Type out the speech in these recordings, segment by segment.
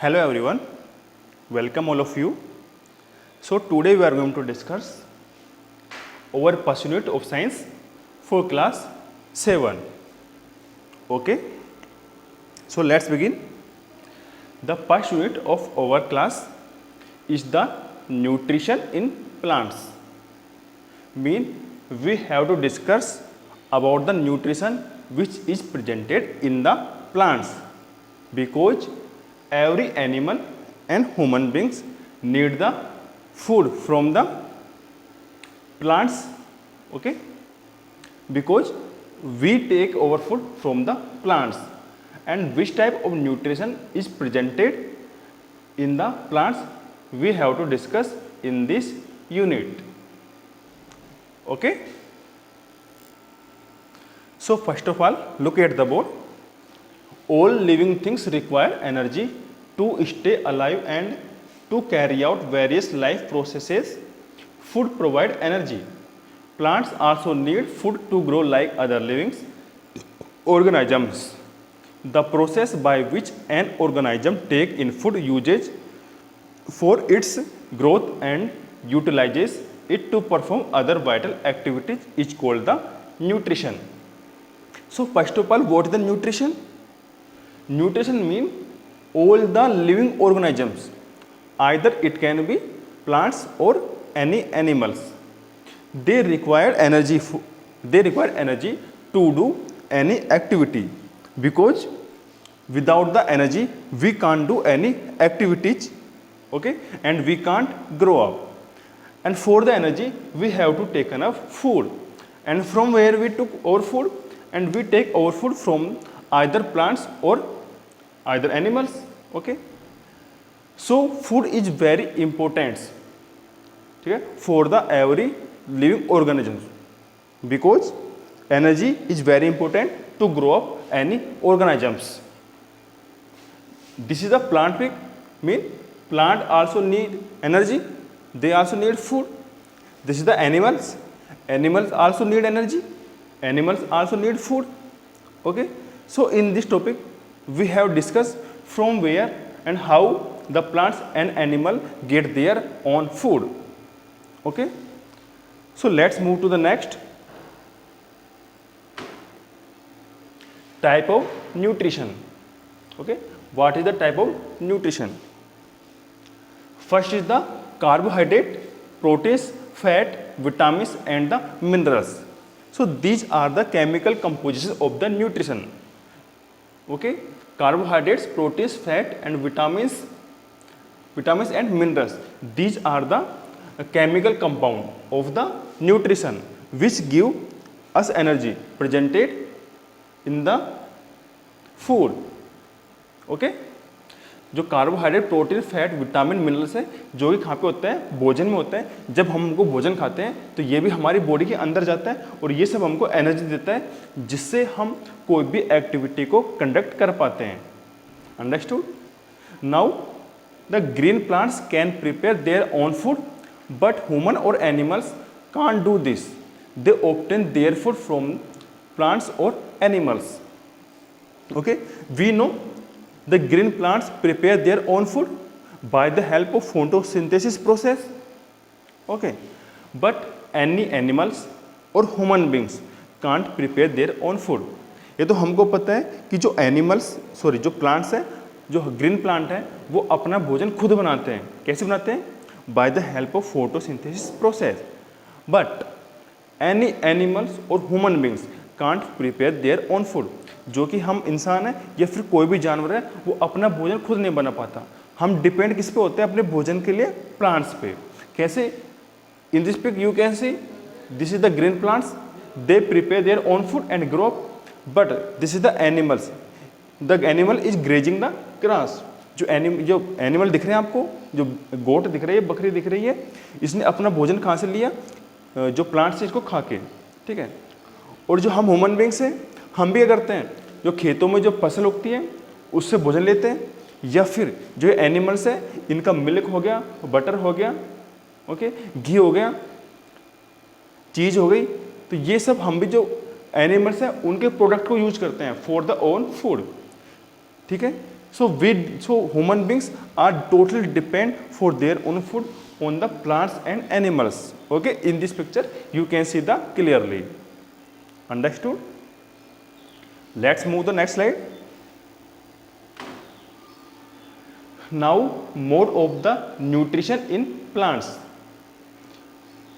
Hello everyone, welcome all of you. So today we are going to discuss our first unit of science for class 7. Okay, so let's begin. The first unit of our class is the nutrition in plants. Mean we have to discuss about the nutrition which is presented in the plants, because every animal and human beings need the food from the plants, okay, because we take our food from the plants, and which type of nutrition is presented in the plants we have to discuss in this unit. Okay, so first of all, look at the board. All living things require energy to stay alive and to carry out various life processes. Food provides energy. Plants also need food to grow like other living organisms. The process by which an organism takes in food usage for its growth and utilizes it to perform other vital activities is called the nutrition. So first of all, what is the nutrition? Nutrition means all the living organisms, either it can be plants or any animals. They require energy to do any activity, because without the energy we can't do any activities, okay, and we can't grow up. And for the energy we have to take enough food, and from where we took our food, and we take our food from either plants or either animals, okay. So food is very important, okay, for the every living organisms, because energy is very important to grow up any organisms. This is the plant peak, mean plant also need energy, they also need food. This is the animals also need energy, animals also need food, okay. So in this topic we have discussed from where and how the plants and animal get their own food, okay. So let's move to the next type of nutrition, okay. What is the type of nutrition? First is the carbohydrate, proteins, fat, vitamins and the minerals. So these are the chemical compositions of the nutrition, okay. Carbohydrates, proteins, fat and vitamins and minerals, these are the chemical compound of the nutrition which give us energy presented in the food, okay. जो carbohydrate, protein, fat, vitamin, minerals है जो कि कहाँ पे होता है, भोजन में होता है। जब हम हमको भोजन खाते हैं तो ये भी हमारी बॉडी के अंदर जाता है और ये सब हमको एनर्जी देता है, जिससे हम कोई भी एक्टिविटी को कंडक्ट कर पाते हैं। Understood? Now the green plants can prepare their own food, but human और animals can't do this. They obtain their food from plants और animals, okay. We know the green plants prepare their own food by the help of photosynthesis process, okay. But any animals or human beings can't prepare their own food. ये तो हमको पता है कि जो जो plants है, जो ग्रीन प्लांट है, वो अपना भोजन खुद बनाते हैं। कैसे बनाते हैं? By the help of photosynthesis process. But any animals और human beings can't prepare their own food. जो कि हम इंसान है या फिर कोई भी जानवर है, वो अपना भोजन खुद नहीं बना पाता। हम डिपेंड किस पे होते हैं अपने भोजन के लिए? प्लांट्स पे। कैसे? In this pic you can see this is the green plants, they prepare their own food and grow up. But this is the animals, the animal is grazing the grass. जो animal दिख रहे हैं आपको, जो गोट दिख रही है, बकरी दिख रही है, इसने अपना भोजन कहाँ से लिया? जो प्लांट से इसको खा के, ठीक है। और जो हम ह्यूमन बींग्स हैं, हम भी क्या करते हैं? जो खेतों में जो फसल उगती है उससे भोजन लेते हैं, या फिर जो एनिमल्स है इनका मिल्क हो गया, बटर हो गया, ओके, घी हो गया, चीज़ हो गई, तो ये सब हम भी जो एनिमल्स हैं उनके प्रोडक्ट को यूज करते हैं फॉर द ओन फूड, ठीक है। So human beings are totally depend for their own food on the plants and animals. Okay, in this picture you can see the clearly. Understood? Let's move the next slide. Now more of the nutrition in plants.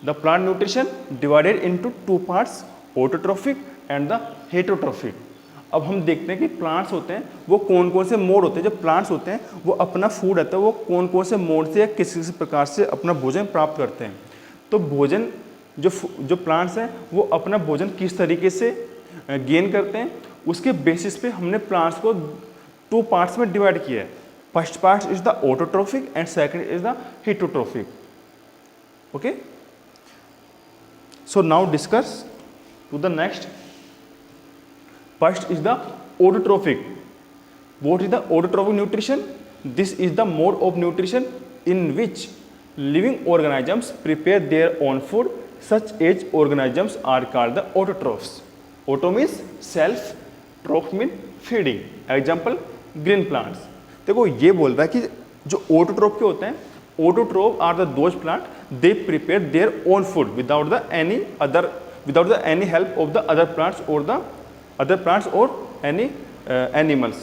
The plant nutrition divided into two parts, autotrophic and the heterotrophic. अब हम देखते हैं कि plants होते हैं वो कौन कौन से मोड होते हैं। जो प्लांट्स होते हैं वो अपना फूड रहता है वो कौन कौन से मोड से या किस किस प्रकार से अपना भोजन प्राप्त करते हैं। तो भोजन जो प्लांट्स हैं वो अपना भोजन किस तरीके से गेन करते हैं उसके बेसिस पे हमने प्लांट्स को टू पार्ट्स में डिवाइड किया है। First part is the autotrophic and second is the heterotrophic. Okay, so now discuss to the next. First is the autotrophic. What is the autotrophic nutrition? This is the mode of nutrition in which living organisms prepare their own food. Such as organisms are called the autotrophs. Auto means self, troph means feeding. Example green plants. देखो ये बोल रहा है कि जो autotroph के होते हैं, autotroph are the those plant they prepare their own food without the any help of the other plants or any animals.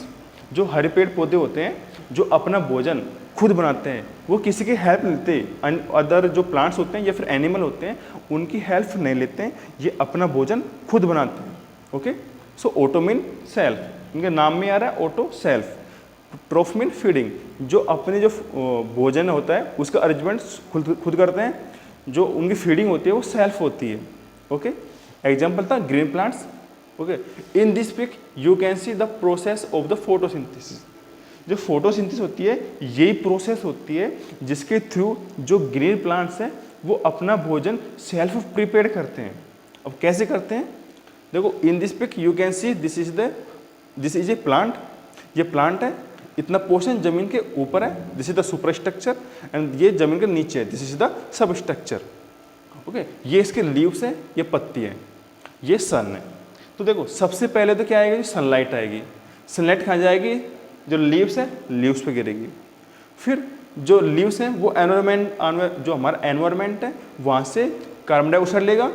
जो हरे पेड़ पौधे होते हैं जो अपना भोजन खुद बनाते हैं वो किसी की हेल्प लेते हैं, अदर जो प्लांट्स होते हैं या फिर एनिमल होते हैं उनकी हेल्प नहीं लेते हैं, ये अपना भोजन खुद बनाते हैं. ओके, सो ऑटो मीन सेल्फ, इनके नाम में आ रहा है ऑटो सेल्फ. ट्रोफ मीन फीडिंग, जो अपने जो भोजन होता है उसका अरेंजमेंट खुद करते हैं, जो उनकी फीडिंग होती है वो सेल्फ होती है. ओके, एग्जाम्पल था green plants. Okay, in this pic you can see the process of the photosynthesis. जो फोटोसिंथेसिस होती है यही प्रोसेस होती है जिसके थ्रू जो ग्रीन प्लांट्स हैं वो अपना भोजन सेल्फ प्रिपेयर करते हैं. अब कैसे करते हैं देखो, in this pic you can see this is a plant. ये प्लांट है, इतना पोर्शन जमीन के ऊपर है, this is the super structure, and ये जमीन के नीचे है, this is the sub structure. Okay, ये इसके लीव्स हैं, ये पत्ती है, ये सन है. तो देखो सबसे पहले तो क्या आएगी, सनलाइट आएगी. सनलाइट कहाँ जाएगी, जो लीव्स है लीव्स पे गिरेगी. फिर जो लीव्स हैं वो एनवायरमेंट, जो हमारा एनवायरमेंट है वहाँ से कार्बन डाइऑक्साइड लेगा,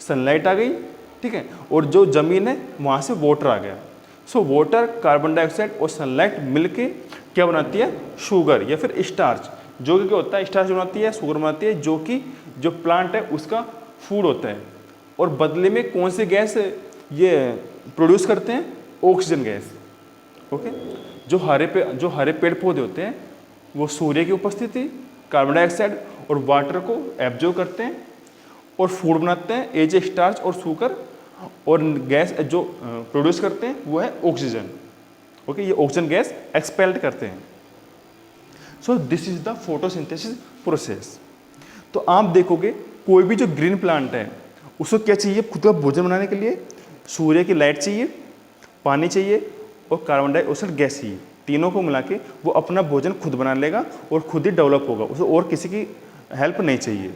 सनलाइट आ गई, ठीक है, और जो ज़मीन है वहाँ से वाटर आ गया. सो वाटर, कार्बन डाइऑक्साइड और सनलाइट मिलके क्या बनाती है, शुगर या फिर स्टार्च. जो कि क्या होता है, स्टार्च बनाती है, शुगर बनाती है, जो कि जो प्लांट है उसका फूड होता है. और बदले में कौन सी गैस ये प्रोड्यूस करते हैं, ऑक्सीजन गैस. ओके, जो हरे पेड़ पौधे होते हैं वो सूर्य की उपस्थिति, कार्बन डाइऑक्साइड और वाटर को एब्जॉर्ब करते हैं और फूड बनाते हैं एज ए स्टार्च और शुगर, और गैस जो प्रोड्यूस करते हैं वो है ऑक्सीजन. ओके, ये ऑक्सीजन गैस एक्सपेल्ड करते हैं. सो this is the photosynthesis process. तो आप देखोगे कोई भी जो ग्रीन प्लांट है उसको क्या चाहिए, खुद का भोजन बनाने के लिए सूर्य की लाइट चाहिए, पानी चाहिए और कार्बन डाइऑक्साइड गैस चाहिए. तीनों को मिला के वो अपना भोजन खुद बना लेगा और खुद ही डेवलप होगा, उसे और किसी की हेल्प नहीं चाहिए.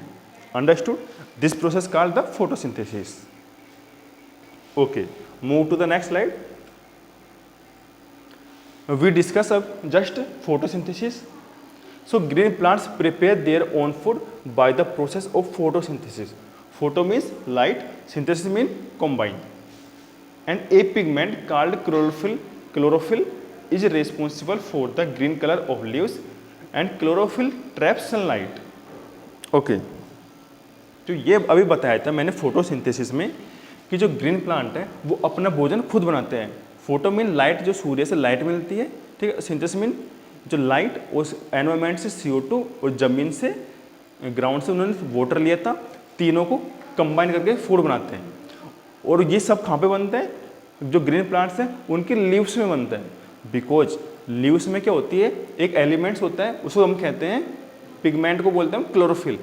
Understood? This process called the photosynthesis. Okay, move to the next slide. We discuss अब just photosynthesis. So green plants prepare their own food by the process of photosynthesis. Photo means light, synthesis mean combine. And a pigment called chlorophyll is responsible for the green color of leaves, and chlorophyll traps sunlight. Okay, तो ये अभी बताया था मैंने photosynthesis में कि जो green plant है वो अपना भोजन खुद बनाते हैं. फोटो मीन लाइट, जो सूर्य से लाइट मिलती है, ठीक है. सिंथेसिस मीन जो लाइट उस एनवायरमेंट से CO2 और ज़मीन से, ग्राउंड से उन्होंने वाटर लिया था, तीनों को कंबाइन करके फूड बनाते हैं. और ये सब कहाँ पे बनते हैं, जो ग्रीन प्लांट्स हैं उनके लीव्स में बनता है. बिकॉज लीव्स में क्या होती है, एक एलिमेंट्स होता है, उसको हम कहते हैं, पिगमेंट को बोलते हैं क्लोरोफिल.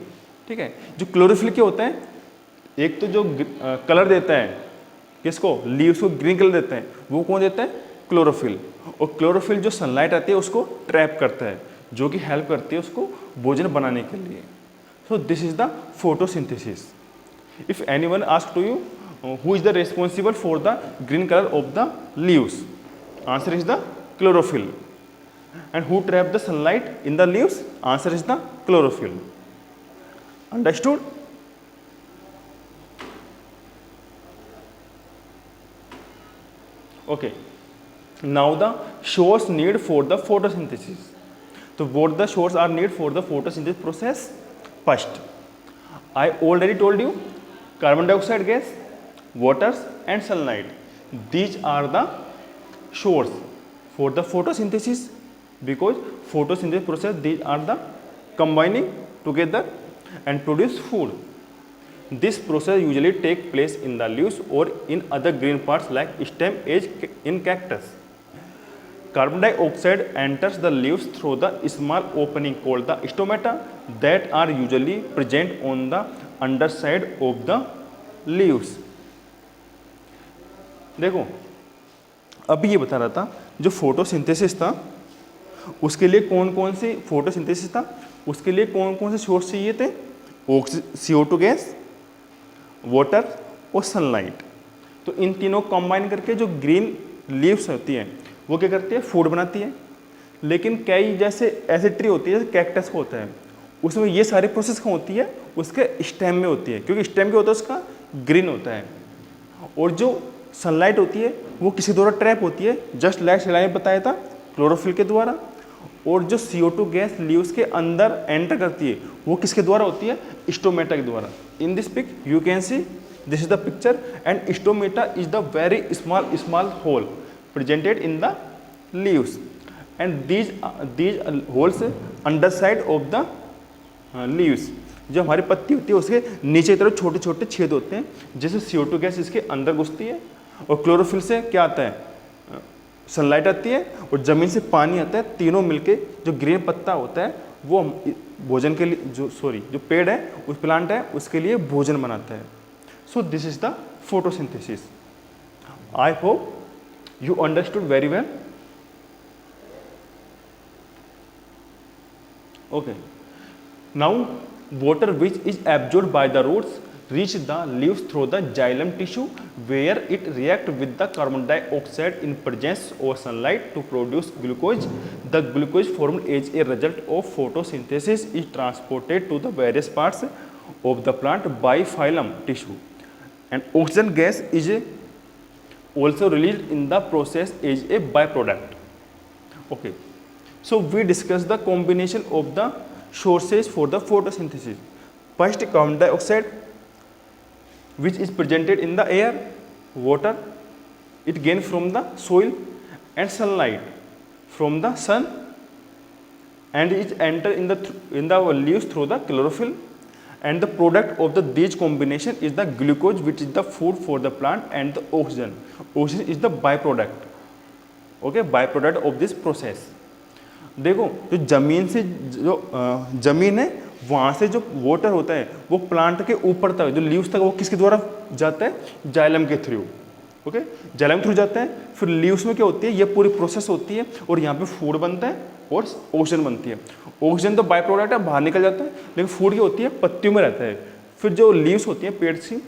ठीक है, जो क्लोरोफिल क्या होता है, एक तो जो कलर देता है किसको, लीव्स को ग्रीन कलर देता है, वो कौन देता है, क्लोरोफिल. और क्लोरोफिल जो सनलाइट आती है उसको ट्रैप करता है, जो कि हेल्प करती है उसको भोजन बनाने के लिए. So this is the photosynthesis. If anyone ask to you who is the responsible for the green color of the leaves, answer is the chlorophyll. And who trap the sunlight in the leaves? Answer is the chlorophyll. Understood? Okay. Now the source need for the photosynthesis. So what the source are need for the photosynthesis process? First, I already told you, carbon dioxide gas, water and sunlight. These are the source for the photosynthesis, because photosynthesis process, these are the combining together and produce food. This process usually take place in the leaves or in other green parts like stem, edge in cactus. Carbon dioxide enters the leaves through the small opening called the stomata that are usually present on the underside of the leaves. देखो, अभी ये बता रहा था जो photosynthesis था उसके लिए कौन कौन सी फोटोसिंथेसिस था, उसके लिए कौन कौन से सोर्स चाहिए थे? CO2 गैस, वाटर और सनलाइट. तो इन तीनों कंबाइन करके जो ग्रीन लीव्स होती हैं वो क्या करती है? फूड बनाती है. लेकिन कई जैसे ऐसे ट्री होती है जैसे कैक्टस को होता है, उसमें ये सारी प्रोसेस कहाँ होती है? उसके स्टेम में होती है, क्योंकि स्टेम क्या होता है उसका? ग्रीन होता है. और जो सनलाइट होती है वो किसी द्वारा ट्रैप होती है, जस्ट लाइक सिलाई में बताया था, क्लोरोफिल के द्वारा. और जो CO2 गैस लीव्स के अंदर एंटर करती है वो किसके द्वारा होती है? स्टोमेटा के द्वारा. In this pic you can see this is the picture and stomata is the very small hole presented in the leaves and these holes under side of the leaves. जो हमारी पत्ती होती है उसके नीचे की तरफ छोटे छोटे छेद होते हैं जिससे CO2 गैस इसके अंदर घुसती है. और क्लोरोफिल से क्या आता है? सनलाइट आती है और ज़मीन से पानी आता है. तीनों मिलके जो ग्रीन पत्ता होता है वो भोजन के लिए जो पेड़ है, उस प्लांट है, उसके लिए भोजन बनाता है. So this is the photosynthesis. I hope you understood very well. Okay. Now water which is absorbed by the roots reach the leaves through the xylem tissue where it react with the carbon dioxide in presence of sunlight to produce glucose. The glucose formed as a result of photosynthesis is transported to the various parts of the plant by phloem tissue, and oxygen gas is also released in the process as a byproduct. Okay, so we discussed the combination of the sources for the photosynthesis. First, carbon dioxide, which is presented in the air, water, it gained from the soil, and sunlight from the sun, and it enter in the leaves through the chlorophyll, and the product of these combination is the glucose, which is the food for the plant, and the oxygen. Oxygen is the byproduct. Okay, byproduct of this process. देखो, जो ज़मीन से जो ज़मीन है वहाँ से जो वाटर होता है वो प्लांट के ऊपर तक, जो लीव्स तक, वो किसके द्वारा जाता है? जाइलम के थ्रू. ओके, जाइलम के थ्रू जाता है. फिर लीव्स में क्या होती है? ये पूरी प्रोसेस होती है और यहाँ पे फूड बनता है और ऑक्सीजन बनती है. ऑक्सीजन तो बाय प्रोडक्ट है, बाहर निकल जाता है, लेकिन फूड क्या होती है? पत्तियों में रहता है. फिर जो लीव्स होती हैं पेड़ की,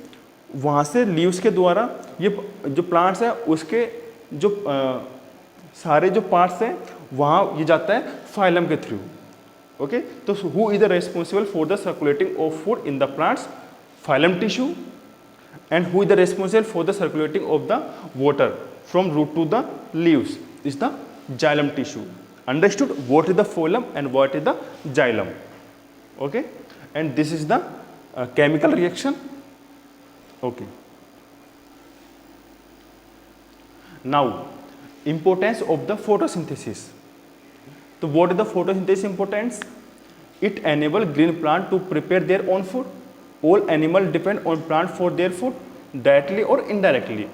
वहाँ से लीव्स के द्वारा ये जो प्लांट्स है उसके जो सारे जो पार्ट्स हैं वहाँ ये जाता है फाइलम के थ्रू. ओके, तो who is the responsible for the circulating of food in the plants? Phloem tissue. And who is the responsible for the circulating of the water from root to the leaves? Is the xylem tissue. Understood what is the phloem and what is the xylem? Okay, and this is the chemical reaction. Okay, now importance of the photosynthesis. So what is the photosynthesis importance? It enable green plant to prepare their own food. All animals depend on plant for their food, directly or indirectly.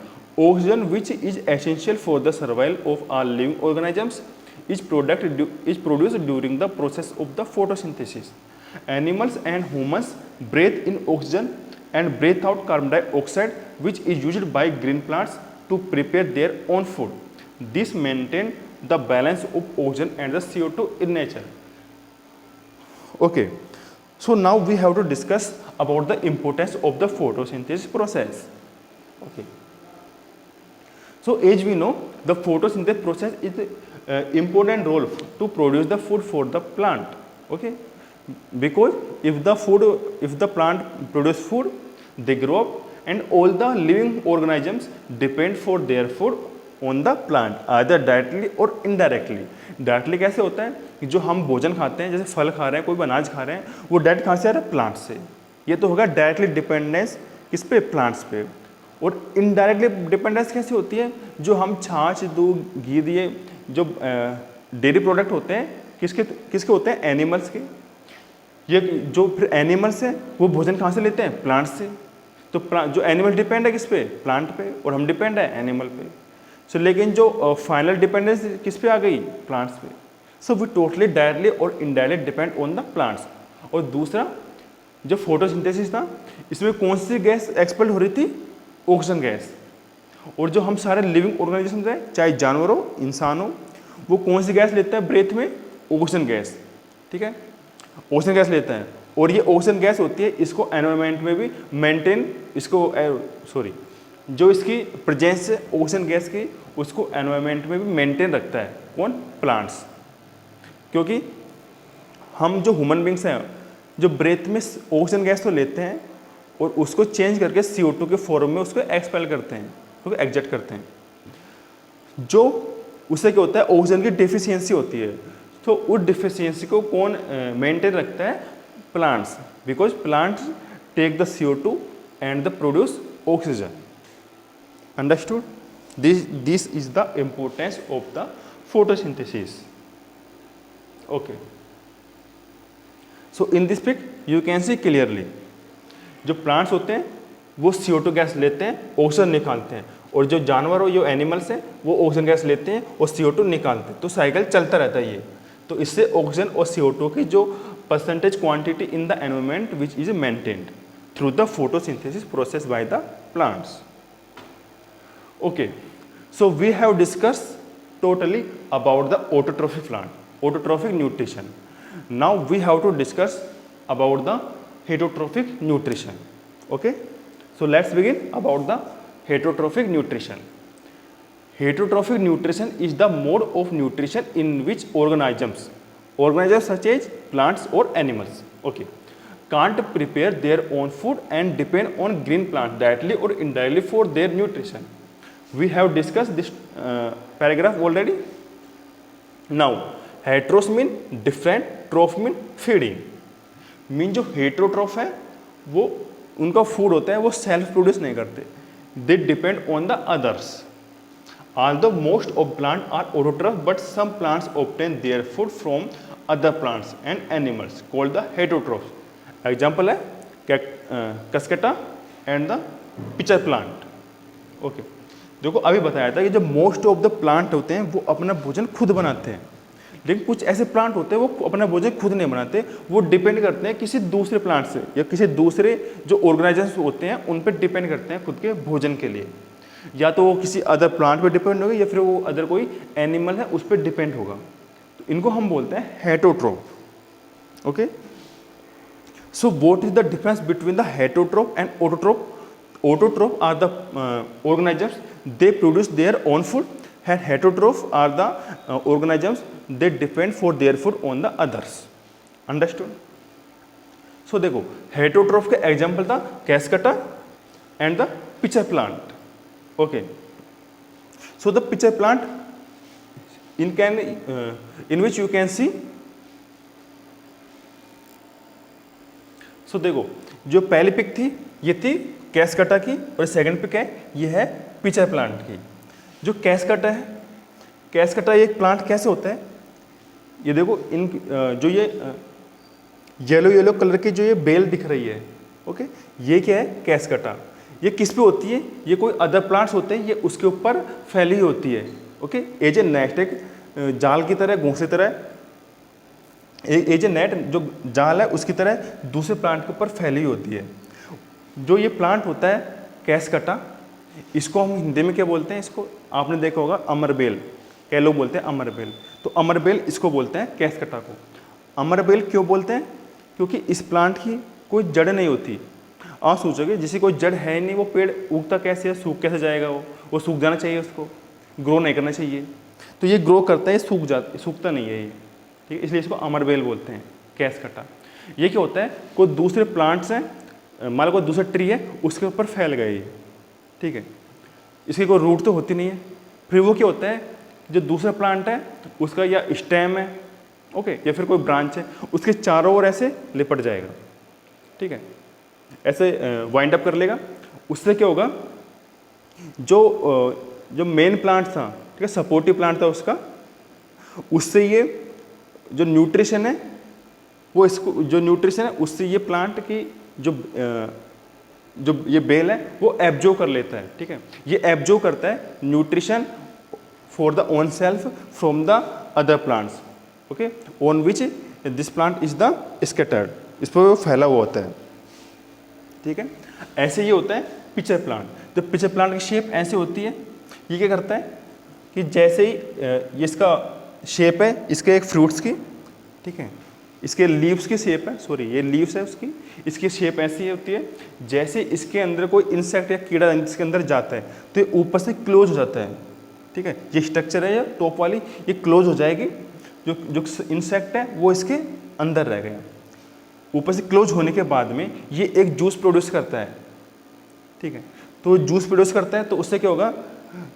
Oxygen, which is essential for the survival of all living organisms, is produced during the process of the photosynthesis. Animals and humans breathe in oxygen and breathe out carbon dioxide, which is used by green plants to prepare their own food. This maintain the balance of oxygen and the CO2 in nature. Okay, so now we have to discuss about the importance of the photosynthesis process. Okay, so as we know, the photosynthesis process is important role to produce the food for the plant. Okay, because if the plant produce food, they grow up, and all the living organisms depend for their food on the plant, either directly or indirectly. Directly कैसे होता है कि जो हम भोजन खाते हैं, जैसे फल खा रहे हैं, कोई अनाज खा रहे हैं, वो डायरेक्ट कहाँ से आ रहा है? प्लांट से। ये तो होगा डायरेक्टली डिपेंडेंस किस पे? प्लांट्स पे। और इनडायरेक्टली डिपेंडेंस कैसे होती है? जो हम छाछ, दूध, घी दिए, जो डेयरी प्रोडक्ट होते हैं, किसके होते हैं? एनिमल्स के। ये जो फिर एनिमल्स हैं वो भोजन कहाँ से लेते हैं? प्लांट से। तो जो एनिमल डिपेंड है किस पे? प्लांट पे, और हम डिपेंड है एनिमल पे। सो लेकिन जो फाइनल डिपेंडेंस किस पे आ गई? प्लांट्स पे। सो वी टोटली डायरेक्टली और indirectly depend on the plants. और दूसरा जो फोटोसिंथेसिस था, इसमें कौन सी गैस एक्सपेल हो रही थी? Oxygen gas. और जो हम सारे लिविंग ऑर्गेनिजम्स हैं, चाहे जानवर हो, इंसान हो, वो कौन सी गैस लेता है ब्रेथ में? Oxygen gas. ठीक है, ऑक्सीजन गैस लेता है। और ये ऑक्सीजन गैस होती है, इसको एनवायरनमेंट में भी मेंटेन, जो इसकी प्रेजेंस है ऑक्सीजन गैस की, उसको एनवायरनमेंट में भी मेंटेन रखता है। कौन? प्लांट्स। क्योंकि हम जो ह्यूमन बींग्स हैं, जो ब्रेथ में ऑक्सीजन गैस तो लेते हैं और उसको चेंज करके CO2 के फॉर्म में उसको एक्सपेल करते हैं, तो एग्जेक्ट करते हैं। जो उससे क्या होता है? ऑक्सीजन की डिफिशियंसी होती है। तो उस डिफिशियंसी को कौन मेंटेन रखता है? Plants. Because plants take the CO2 and the produce oxygen. Understood? This is the importance of the photosynthesis. Okay, so in this pic you can see clearly, जो प्लांट्स होते हैं वो CO2 गैस लेते हैं, oxygen निकालते हैं, और जो जानवर हो, जो एनिमल्स हैं, वो ऑक्सीजन गैस लेते हैं और CO2 निकालते हैं। तो साइकिल चलता रहता है ये। तो इससे ऑक्सीजन और CO2 की जो percentage quantity in the environment which is maintained through the photosynthesis process by the plants. Okay, so we have discuss totally about the autotrophic plant, autotrophic nutrition. Now we have to discuss about the heterotrophic nutrition. Okay, so let's begin about the heterotrophic nutrition. Heterotrophic nutrition is the mode of nutrition in which organisms such as plants or animals, okay, can't prepare their own food and depend on green plants directly or indirectly for their nutrition. We have discussed this paragraph already. Now heteros mean different, troph mean feeding. Mean जो heterotroph है वो उनका food होता है, वो self produce नहीं करते, they depend on the others. Although most of plants are autotroph, but some plants obtain their food from other plants and animals called the heterotrophs. Example है cuscuta and the pitcher plant. Okay, देखो अभी बताया था कि जो most of the plant होते हैं वो अपना भोजन खुद बनाते हैं, लेकिन कुछ ऐसे प्लांट होते हैं वो अपना भोजन खुद नहीं बनाते, वो डिपेंड करते हैं किसी दूसरे प्लांट से या किसी दूसरे जो ऑर्गेनाइजेशंस होते हैं उन पर डिपेंड करते हैं खुद के भोजन के लिए. या तो वो किसी अदर प्लांट पे डिपेंड होगा या फिर वो अदर कोई एनिमल है उस पर डिपेंड होगा. तो इनको हम बोलते हैं heterotroph. Okay, so what is the difference between the heterotroph and autotroph? Autotroph are the organisms, they produce their own food, and heterotroph are the organisms, they depend for their food on the others. Understood? So देखो heterotroph का example था cuscuta and the pitcher plant. Okay, so the pitcher plant in which you can see, so देखो जो पहली pick थी ये थी कैस्केटा की और सेकंड पिक है ये है पिचर प्लांट की. जो कैस्केटा है, कैस्केटा एक प्लांट कैसे होता है, ये देखो इन जो ये येलो येलो कलर की जो ये बेल दिख रही है, ओके, ये क्या है कैस्केटा. ये किस पे होती है, ये कोई अदर प्लांट्स होते हैं, ये उसके ऊपर फैली होती है. ओके, एज ए नेट, एक जाल की तरह, घोंसे तरह, एज ए नेट जो जाल है उसकी तरह दूसरे प्लांट के ऊपर फैली होती है. जो ये प्लांट होता है कैस्केटा, इसको हम हिंदी में क्या बोलते हैं, इसको आपने देखा होगा अमरबेल, कई लोग बोलते हैं अमरबेल. तो अमरबेल इसको बोलते हैं कैस्केटा को. अमरबेल क्यों बोलते हैं, क्योंकि इस प्लांट की कोई जड़ नहीं होती. आप सोचोगे जिसे कोई जड़ है नहीं वो पेड़ उगता कैसे है, सूख कैसे जाएगा, वो सूख जाना चाहिए, उसको ग्रो नहीं करना चाहिए. तो ये ग्रो करता है, सूखता नहीं है ये, ठीक है, इसलिए इसको अमरबेल बोलते हैं, कैसकटा। ये क्या होता है, कोई दूसरे प्लांट्स हैं, मान लो कोई दूसरा ट्री है, उसके ऊपर फैल गए ये, ठीक है, इसकी कोई रूट तो होती नहीं है, फिर वो क्या होता है, जो दूसरा प्लांट है उसका या स्टेम है, ओके, या फिर कोई ब्रांच है, उसके चारों ओर ऐसे लिपट जाएगा, ठीक है, ऐसे वाइंड अप कर लेगा। उससे क्या होगा, जो मेन प्लांट था, ठीक है, सपोर्टिव प्लांट था उसका, उससे ये जो न्यूट्रिशन है वो इसको, जो न्यूट्रिशन है उससे ये प्लांट की जो ये बेल है वो एब्जॉर्ब कर लेता है, ठीक है, ये एब्जॉर्ब करता है nutrition for the own self from the other plants, okay, on which this plant is the scattered, इस पर वो फैला हुआ होता है, ठीक है। ऐसे ये होता है पिचर प्लांट। तो पिचर प्लांट की शेप ऐसे होती है, ये क्या करता है कि जैसे ही ये इसका शेप है, इसके एक फ्रूट्स की, ठीक है, इसके लीव्स की शेप है, सॉरी ये लीव्स है उसकी, इसकी शेप ऐसी होती है, जैसे इसके अंदर कोई इंसेक्ट या कीड़ा इसके अंदर जाता है तो ये ऊपर से क्लोज हो जाता है, ठीक है, ये स्ट्रक्चर है, ये टॉप वाली ये क्लोज हो जाएगी, जो इंसेक्ट है वो इसके अंदर रह गया, ऊपर से क्लोज होने के बाद में ये एक जूस प्रोड्यूस करता है, ठीक है, तो जूस प्रोड्यूस करता है, तो उससे क्या होगा,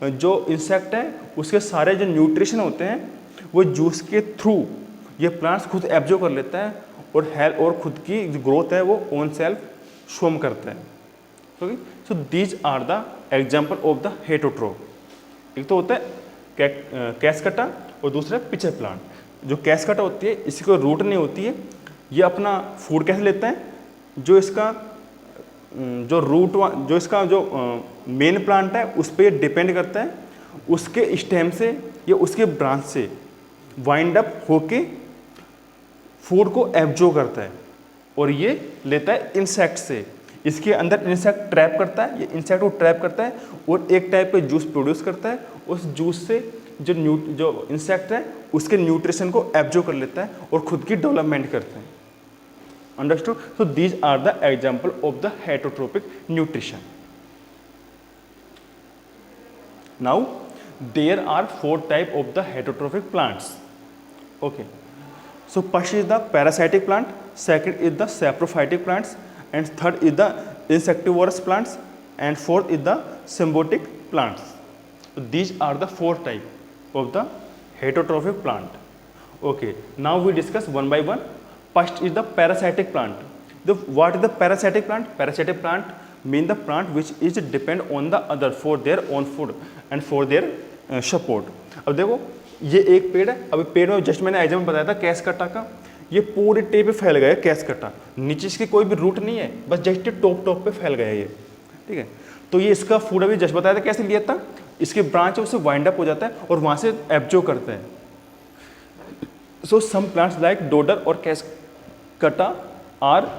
जो इंसेक्ट है उसके सारे जो न्यूट्रिशन होते हैं वो जूस के थ्रू ये प्लांट्स खुद एब्जॉर्ब कर लेता है और हेल्थ और खुद की जो ग्रोथ है वो ओन सेल्फ शोम करता है, okay. So these are the example of the heterotroph. एक तो होता है कैसकटा और दूसरा पिचर प्लांट। जो कैसकटा होती है इसकी कोई रूट नहीं होती है, ये अपना फूड कैसे लेता है, जो इसका जो इसका जो मेन प्लांट है उस पर डिपेंड करता है, उसके स्टेम से या उसके ब्रांच से वाइंड अप होके फूड को एब्जॉर्ब करता है और ये लेता है इंसेक्ट से, इसके अंदर इंसेक्ट ट्रैप करता है, ये इंसेक्ट को ट्रैप करता है और एक टाइप का जूस प्रोड्यूस करता है, उस जूस से जो इंसेक्ट है उसके न्यूट्रिशन को एब्जॉर्ब कर लेता है और खुद की डेवलपमेंट करता है। Understood? So these are the example of the heterotropic nutrition. Now there are 4 types of the heterotrophic plants, okay. So first is the parasitic plant, second is the saprophytic plants, and third is the insectivorous plants, and fourth is the symbiotic plants. So these are the 4 types of the heterotrophic plant, okay. Now we discuss one by one. First is the parasitic plant. What is the parasitic plant? Parasitic plant mean the plant which is depend on the other for their own food and for their support. अब देखो ये एक पेड़ है, अभी पेड़ में just मैंने एग्जाम्पल बताया था कैसकटा का, ये पूरे टे पे फैल गया है कैसकटा, नीचे इसकी कोई भी रूट नहीं है, बस जस्ट टॉप पे फैल गया है ये, ठीक है। तो ये इसका फूड अभी जस्ट बताया था कैसे लिया था, इसके ब्रांच है उससे वाइंड अप हो जाता है और वहाँ से एब्जॉर्ब करता है। सो सम प्लांट्स लाइक डोडर और कैसकटा are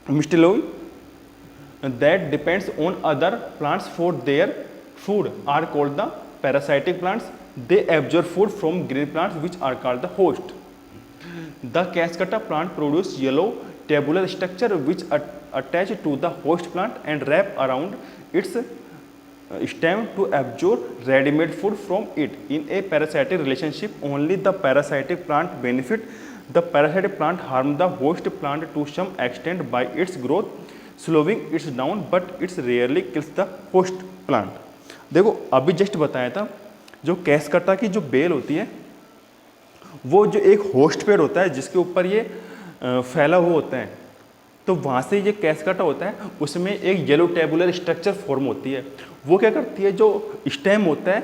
मिस्टिलोई that depends on other plants for their food are called the parasitic plants. They absorb food from green plants which are called the host. The Cascata plant produce yellow tabular structure which attach to the host plant and wrap around its stem to absorb ready-made food from it. In a parasitic relationship, only the parasitic plant benefit. The parasitic plant harm the host plant to some extent by its growth, slowing its down, but it rarely kills the host plant. देखो अभी just बताया था, जो कैसकटा की जो bell होती है वो जो एक होस्ट पेड़ होता है जिसके ऊपर ये फैला हुआ होता है, तो वहाँ से ये कैसकटा होता है, उसमें एक येलो टेबुलर स्ट्रक्चर फॉर्म होती है। वो क्या करती है, जो स्टेम होता है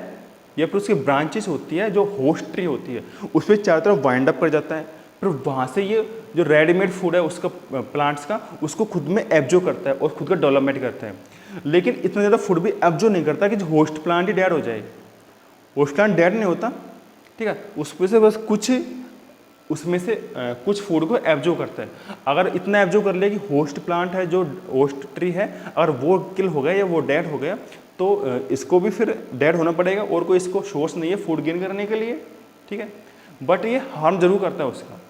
या फिर उसकी ब्रांचेस होती है, जो होस्ट ट्री होती है, उस पर चारों तरफ वाइंड अप कर जाता है, फिर वहाँ से ये जो रेडीमेड फूड है उसका प्लांट्स का, उसको खुद में एब्जॉर्ब करता है और खुद का डेवलपमेंट करता है। लेकिन इतना ज़्यादा फूड भी एब्जॉर्ब नहीं करता कि जो होस्ट प्लांट ही डेड हो जाए। होस्ट प्लांट डेड नहीं होता, ठीक है, उसमें से बस कुछ फूड को एब्जॉर्ब करता है। अगर इतना एब्जॉर्ब कर लिया कि होस्ट प्लांट है, जो होस्ट ट्री है, अगर वो किल हो गया या वो डेड हो गया तो इसको भी फिर डेड होना पड़ेगा और कोई इसको सोर्स नहीं है फूड गेन करने के लिए, ठीक है। बट ये हार्म जरूर करता है उसका,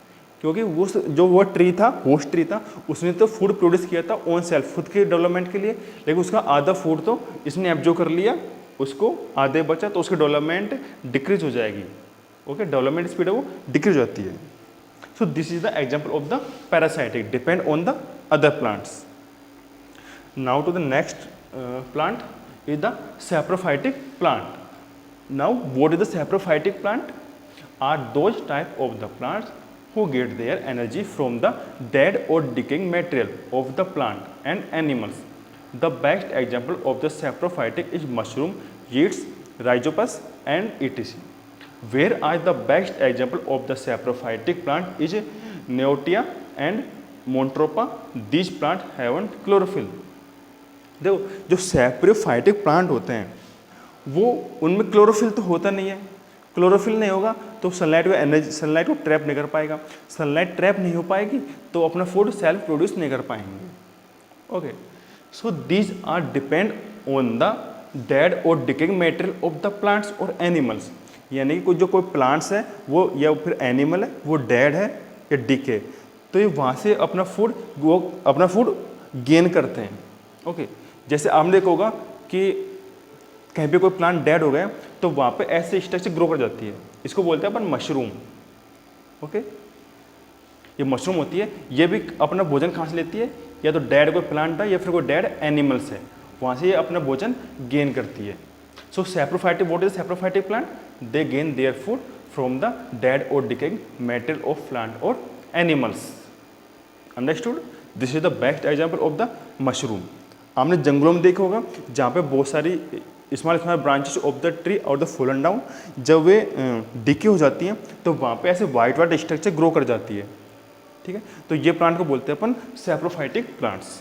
क्योंकि वो ट्री था, होस्ट ट्री था, उसने तो फूड प्रोड्यूस किया था ओन सेल्फ, खुद के डेवलपमेंट के लिए, लेकिन उसका आधा फूड तो इसने एब्जॉर्ब कर लिया उसको आधे बचा तो उसकी डेवलपमेंट डिक्रीज हो जाएगी। ओके, डेवलपमेंट स्पीड है वो डिक्रीज हो जाती है। So this is the example of the parasitic depend on the other plants. Now to the next plant is the saprophytic plant. Now what is the saprophytic plant? Are those type of the plants who get their energy from the dead or decaying material of the plant and animals. The best example of the saprophytic is mushroom, yeasts, rhizopus and etc. Whereas the best example of the saprophytic plant is Neotia and Montropa. These plants have chlorophyll. देखो जो saprophytic plant होते हैं वो उनमें chlorophyll तो होता नहीं है, क्लोरोफिल नहीं होगा तो सनलाइट को एनर्जी, सनलाइट को ट्रैप नहीं कर पाएगा, सनलाइट ट्रैप नहीं हो पाएगी तो अपना फूड सेल्फ प्रोड्यूस नहीं कर पाएंगे। Okay, so these are depend on the dead और decaying material of the plants और एनिमल्स। यानी कि कोई प्लांट्स है वो या फिर एनिमल है वो डेड है या डिके, तो ये वहाँ से अपना फूड गेन करते हैं। ओके, जैसे आपने देखा होगा कि कहीं पे कोई प्लांट डेड हो गया तो वहाँ पे ऐसे स्ट्रक्चर ग्रो कर जाती है, इसको बोलते हैं अपन मशरूम। ओके, ये मशरूम होती है, ये भी अपना भोजन कहाँ से लेती है, या तो डेड कोई प्लांट है या फिर कोई डेड एनिमल्स है, वहाँ से ये अपना भोजन गेन करती है। So saprophytic, what is saprophytic plant? They gain their food from the dead और डिकेइंग मटेरियल ऑफ प्लांट और animals. Understood? This is the best example of the mushroom. आपने जंगलों में देखा होगा जहाँ पे बहुत सारी small branches of the tree और द फॉलन डाउन, जब वे डिके हो जाती हैं तो वहाँ पे ऐसे वाइट स्ट्रक्चर ग्रो कर जाती है। ठीक है, तो ये प्लांट को बोलते हैं अपन saprophytic plants.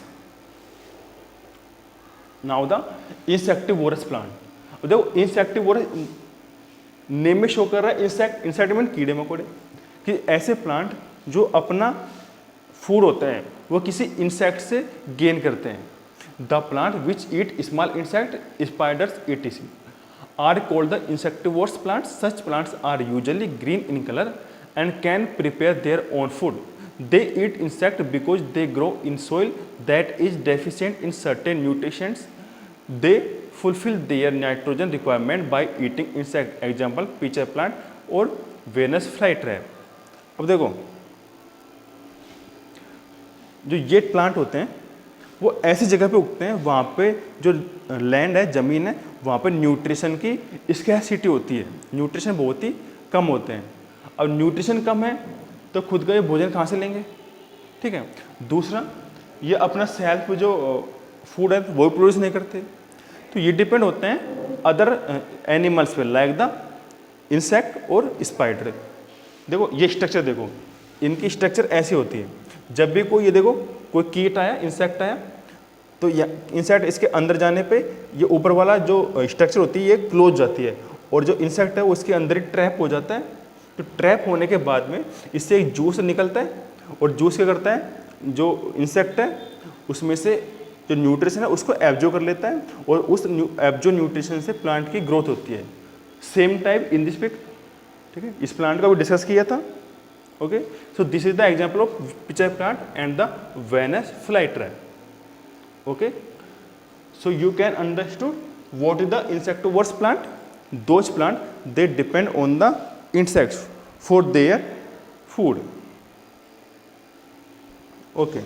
Now the insectivorous plant. देखो इंसेक्टिवोरस नेम में शो कर रहा है इंसेक्ट मीन कीड़े मकोड़े, कि ऐसे प्लांट जो अपना फूड होता है वो किसी इंसेक्ट से गेन करते हैं। The plant which eat small insect, spiders etc. are called the insectivorous plants. Such plants are usually green in color and can prepare their own food. They eat insect because they grow in soil that is deficient in certain nutrients. They fulfill their nitrogen requirement by eating insect. Example pitcher plant or Venus flytrap. अब देखो जो ये plant होते हैं वो ऐसी जगह पे उगते हैं वहाँ पे जो लैंड है, ज़मीन है, वहाँ पे न्यूट्रिशन की स्कैरसिटी होती है, न्यूट्रिशन बहुत ही कम होते हैं। अब न्यूट्रिशन कम है तो खुद का ये भोजन कहाँ से लेंगे? ठीक है, दूसरा ये अपना सेल्फ जो फूड है वो प्रोड्यूस नहीं करते, तो ये डिपेंड होते हैं अदर एनिमल्स पे, लाइक द इंसेक्ट और स्पाइडर। देखो ये स्ट्रक्चर देखो, इनकी स्ट्रक्चर ऐसी होती है, जब भी कोई ये देखो कोई कीट आया, इंसेक्ट आया, तो इंसेक्ट इसके अंदर जाने पे ये ऊपर वाला जो स्ट्रक्चर होती है ये क्लोज जाती है, और जो इंसेक्ट है वो इसके अंदर ही ट्रैप हो जाता है। तो ट्रैप होने के बाद में इससे एक जूस निकलता है, और जूस क्या करता है, जो इंसेक्ट है उसमें से जो न्यूट्रिशन है उसको एब्जॉर्ब कर लेता है, और उस एब्जॉर्ब न्यूट्रिशन से प्लांट की ग्रोथ होती है। Same type in this pic, ठीक है, इस प्लांट का भी डिस्कस किया था। Okay, so this is the example of pitcher plant and the Venus flytrap. Okay, so you can understood what is the insectivorous plant. Those plant they depend on the insects for their food. Okay,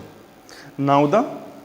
now the